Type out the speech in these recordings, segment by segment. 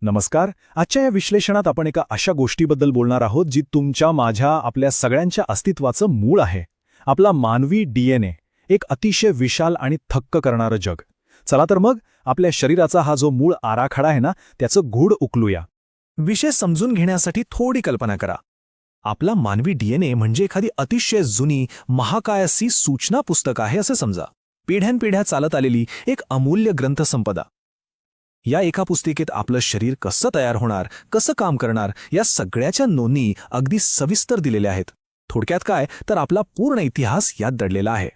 नमस्कार. आजच्या या विश्लेषणात आपण एका अशा गोष्टीबद्दल बोलणार आहोत जी तुमच्या माझ्या आपल्या सगळ्यांच्या अस्तित्वाचं मूळ आहे. आपला मानवी डीएनए, एक अतिशय विशाल आणि थक्क करणारं जग. चला तर मग आपल्या शरीराचा हा जो मूळ आराखडा आहे ना, त्याचं गूढ उकलूया. विषय समजून घेण्यासाठी थोडी कल्पना करा. आपला मानवी डीएनए म्हणजे एखादी अतिशय जुनी महाकाय अशी सूचना पुस्तक आहे असं समजा. पिढ्यानपिढ्या चालत आलेली एक अमूल्य ग्रंथसंपदा. या एका पुस्तिकेत आपलं शरीर कसं तयार होणार, कसं काम करणार, या सगळ्याच्या नोंदी अगदी सविस्तर दिलेल्या आहेत. थोडक्यात काय तर आपला पूर्ण इतिहास यात दडलेला आहे.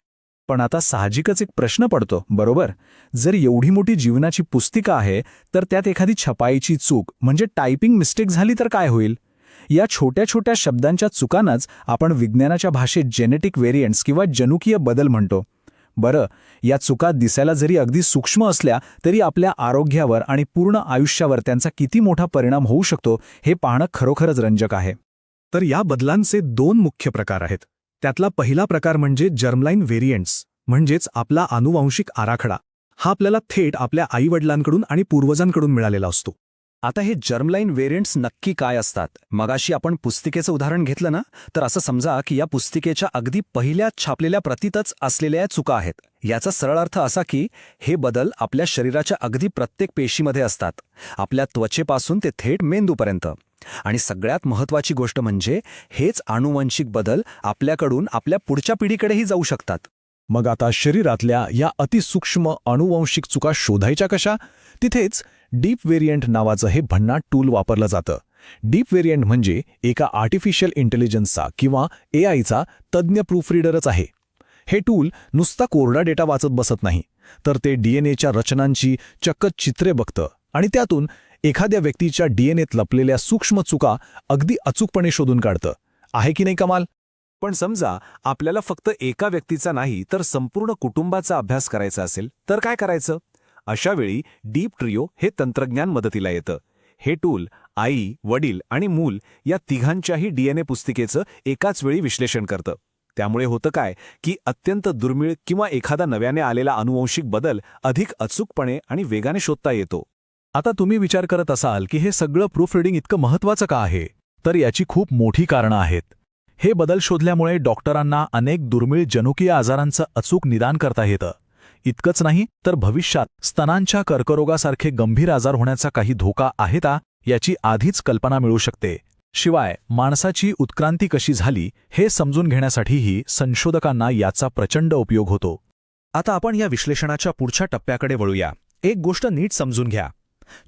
पण आता साहजिकच एक प्रश्न पडतो, बरोबर? जर एवढी मोठी जीवनाची पुस्तिका आहे तर त्यात एखादी छपाईची चूक म्हणजे टायपिंग मिस्टेक झाली तर काय होईल? या छोट्या छोट्या शब्दांच्या चुकांनाच आपण विज्ञानाच्या भाषेत जेनेटिक व्हेरियंट्स किंवा जनुकीय बदल म्हणतो. बरं, या चुका दिसायला जरी अगदी सूक्ष्म असल्या तरी आपल्या आरोग्यावर आणि पूर्ण आयुष्यावर त्यांचा किती मोठा परिणाम होऊ शकतो हे पाहणं खरोखरच रंजक आहे. तर या बदलांचे दोन मुख्य प्रकार आहेत. त्यातला पहिला प्रकार म्हणजे जर्मलाईन व्हेरियंट्स, म्हणजेच आपला आनुवांशिक आराखडा. हा आपल्याला थेट आपल्या आईवडिलांकडून आणि पूर्वजांकडून मिळालेला असतो. आता हे जर्मलाईन व्हेरियंट्स नक्की काय असतात? मगाशी आपण पुस्तिकेचं उदाहरण घेतलं ना, तर असं समजा की या पुस्तिकेच्या अगदी पहिल्या छापलेल्या प्रतीतच असलेल्या चुका आहेत. याचा सरळ अर्थ असा की हे बदल आपल्या शरीराच्या अगदी प्रत्येक पेशीमध्ये असतात, आपल्या त्वचेपासून ते थेट मेंदूपर्यंत. आणि सगळ्यात महत्त्वाची गोष्ट म्हणजे हेच आनुवंशिक बदल आपल्याकडून आपल्या पुढच्या पिढीकडेही जाऊ शकतात. मग आता शरीरातल्या या अतिसूक्ष्म अनुवंशिक चुका शोधायच्या कशा? तिथेच डीप व्हेरियंट नावाचं हे भन्नाट टूल वापरलं जातं. डीप व्हेरियंट म्हणजे एका आर्टिफिशियल इंटेलिजन्सचा किंवा एआयचा तज्ज्ञ प्रूफरीडरच आहे. हे टूल नुसता कोरडा डेटा वाचत बसत नाही, तर ते डीएनएच्या रचनांची चक्क चित्रे बघतं आणि त्यातून एखाद्या व्यक्तीच्या डीएनएत लपलेल्या सूक्ष्म चुका अगदी अचूकपणे शोधून काढतं. आहे की नाही कमाल? पण समजा आपल्याला फक्त एका व्यक्तीचा नाही तर संपूर्ण कुटुंबाचा अभ्यास करायचा असेल तर काय करायचं? अशावेळी डीप ट्रिओ हे तंत्रज्ञान मदतीला येतं. हे टूल आई, वडील आणि मूल या तिघांच्याही डीएनए पुस्तिकेचं एकाच वेळी विश्लेषण करतं. त्यामुळे होतं काय की अत्यंत दुर्मिळ किंवा एखादा नव्याने आलेला आनुवंशिक बदल अधिक अचूकपणे आणि वेगाने शोधता येतो. आता तुम्ही विचार करत असाल की हे सगळं प्रूफ रीडिंग इतकं महत्त्वाचं का आहे? तर याची खूप मोठी कारणं आहेत. हे बदल शोधल्यामुळे डॉक्टरांना अनेक दुर्मिळ जनुकीय आजारांचं अचूक निदान करता येतं. इतकंच नाही तर भविष्यात स्तनांच्या कर्करोगासारखे गंभीर आजार होण्याचा काही धोका आहे का याची आधीच कल्पना मिळू शकते. शिवाय माणसाची उत्क्रांती कशी झाली हे समजून घेण्यासाठीही संशोधकांना याचा प्रचंड उपयोग होतो. आता आपण या विश्लेषणाच्या पुढच्या टप्प्याकडे वळूया. एक गोष्ट नीट समजून घ्या.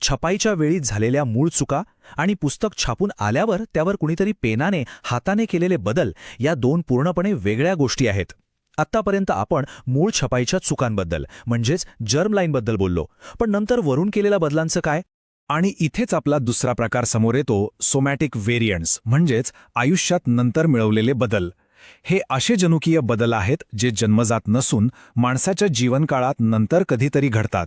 छपाईच्या वेळी झालेल्या मूळ चुका आणि पुस्तक छापून आल्यावर त्यावर कुणीतरी पेनाने हाताने केलेले बदल या दोन पूर्णपणे वेगळ्या गोष्टी आहेत. आत्तापर्यंत आपण मूळ छपाईच्या चुकांबद्दल म्हणजेच जर्मलाईनबद्दल बोललो, पण नंतर वरून केलेल्या बदलांचं काय? आणि इथेच आपला दुसरा प्रकार समोर येतो, सोमॅटिक व्हेरियंट्स म्हणजेच आयुष्यात नंतर मिळवलेले बदल. हे असे जनुकीय बदल आहेत जे जन्मजात नसून माणसाच्या जीवनकाळात नंतर कधीतरी घडतात.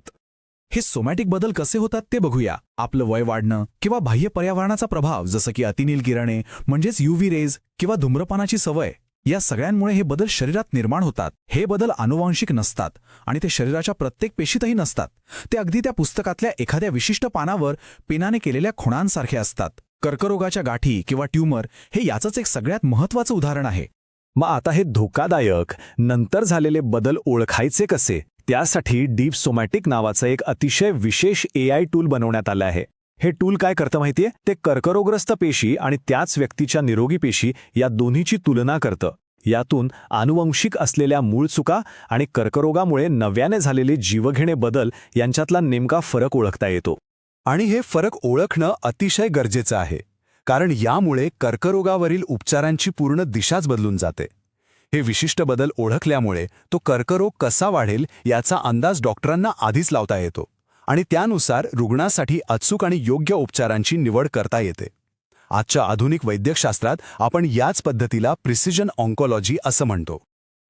हे सोमॅटिक बदल कसे होतात ते बघूया. आपलं वय वाढणं किंवा बाह्य पर्यावरणाचा प्रभाव जसं की अतिनील किरणे म्हणजेच यूव्ही रेज किंवा धूम्रपानाची सवय, या सगळ्यांमुळे हे बदल शरीरात निर्माण होतात. हे बदल आनुवांशिक नसतात आणि ते शरीराच्या प्रत्येक पेशीतही नसतात. ते अगदी त्या पुस्तकातल्या एखाद्या विशिष्ट पानावर पेनाने केलेल्या खुणांसारखे असतात. कर्करोगाच्या गाठी किंवा ट्यूमर हे याचंच एक सगळ्यात महत्त्वाचं उदाहरण आहे. मग आता हे धोकादायक नंतर झालेले बदल ओळखायचे कसे? त्यासाठी डीप सोमॅटिक नावाचं एक अतिशय विशेष एआय टूल बनवण्यात आलं आहे. हे टूल काय करतं माहितीये? ते कर्करोगग्रस्त पेशी आणि त्याच व्यक्तीच्या निरोगी पेशी या दोन्हीची तुलना करतं. यातून आनुवंशिक असलेल्या मूळ चुका आणि कर्करोगामुळे नव्याने झालेले जीवघेणे बदल यांच्यातला नेमका फरक ओळखता येतो. आणि हे फरक ओळखणं अतिशय गरजेचं आहे, कारण यामुळे कर्करोगावरील उपचारांची पूर्ण दिशाच बदलून जाते. हे विशिष्ट बदल ओळखल्यामुळे तो कर्करोग कसा वाढेल याचा अंदाज डॉक्टरांना आधीच लावता येतो आणि त्यानुसार रुग्णासाठी अचूक आणि योग्य उपचारांची निवड करता येते. आजच्या आधुनिक वैद्यकशास्त्रात आपण याच पद्धतीला प्रिसिजन ऑन्कोलॉजी असं म्हणतो.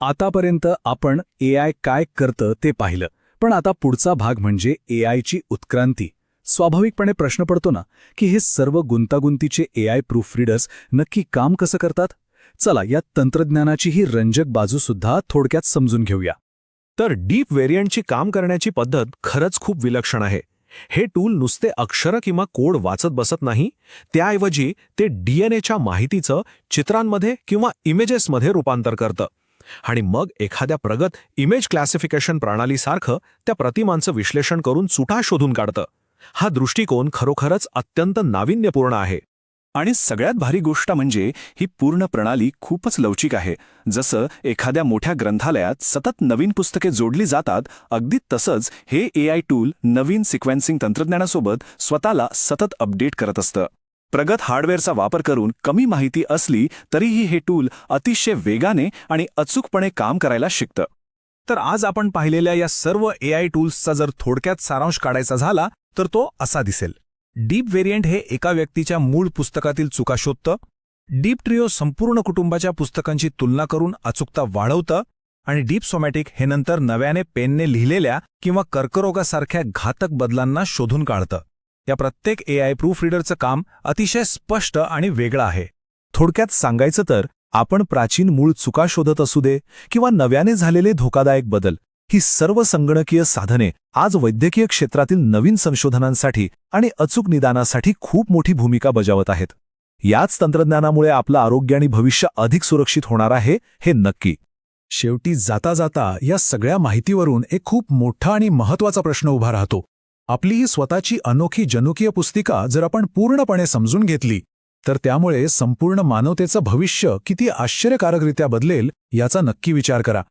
आतापर्यंत आपण एआय काय करतं ते पाहिलं, पण आता पुढचा भाग म्हणजे एआयची उत्क्रांती. स्वाभाविकपणे प्रश्न पडतो ना की हे सर्व गुंतागुंतीचे एआय प्रूफ रीडर्स नक्की काम कसं करतात? चला या तंत्रज्ञानाची ही रंजक बाजूसुद्धा थोडक्यात समजून घेऊया. तर डीप व्हेरियंटची काम करण्याची पद्धत खरंच खूप विलक्षण आहे. हे टूल नुसते अक्षरं किंवा कोड वाचत बसत नाही, त्याऐवजी ते डीएनएच्या माहितीचं चित्रांमध्ये किंवा इमेजेसमध्ये रूपांतर करतं आणि मग एखाद्या प्रगत इमेज क्लासिफिकेशन प्रणालीसारखं त्या प्रतिमांचं विश्लेषण करून चुटा शोधून काढतं. हा दृष्टिकोन खरोखरच अत्यंत नाविन्यपूर्ण आहे. आणि सगळ्यात भारी गोष्ट म्हणजे ही पूर्ण प्रणाली खूपच लवचिक आहे. जसं एखाद्या मोठ्या ग्रंथालयात सतत नवीन पुस्तके जोडली जातात, अगदी तसंच हे AI टूल नवीन सिक्वेन्सिंग तंत्रज्ञानासोबत स्वतःला सतत अपडेट करत असतं. प्रगत हार्डवेअरचा वापर करून कमी माहिती असली तरीही हे टूल अतिशय वेगाने आणि अचूकपणे काम करायला शिकतं. तर आज आपण पाहिलेल्या या सर्व AI टूल्सचा जर थोडक्यात सारांश काढायचा झाला तर तो असा दिसेल. डीप व्हेरियंट हे एका व्यक्तीच्या मूळ पुस्तकातील चुका शोधतं. डीप ट्रिओ संपूर्ण कुटुंबाच्या पुस्तकांची तुलना करून अचूकता वाढवतं. आणि डीप सोमॅटिक हे नंतर नव्याने पेनने लिहिलेल्या किंवा कर्करोगासारख्या घातक बदलांना शोधून काढतं. या प्रत्येक AI प्रूफ रीडरचं काम अतिशय स्पष्ट आणि वेगळं आहे. थोडक्यात सांगायचं तर आपण प्राचीन मूळ चुका शोधत असू दे किंवा नव्याने झालेले धोकादायक बदल, ही सर्व संगणकीय साधने आज वैद्यकीय क्षेत्रातील नवीन संशोधनांसाठी आणि अचूक निदानासाठी खूप मोठी भूमिका बजावत आहेत. याच तंत्रज्ञानामुळे आपलं आरोग्य आणि भविष्य अधिक सुरक्षित होणार आहे, हे नक्की. शेवटी जाता जाता या सगळ्या माहितीवरून एक खूप मोठा आणि महत्त्वाचा प्रश्न उभा राहतो. आपली ही स्वतःची अनोखी जनुकीय पुस्तिका जर आपण पूर्णपणे समजून घेतली तर त्यामुळे संपूर्ण मानवतेचं भविष्य किती आश्चर्यकारकरित्या बदलेल याचा नक्की विचार करा.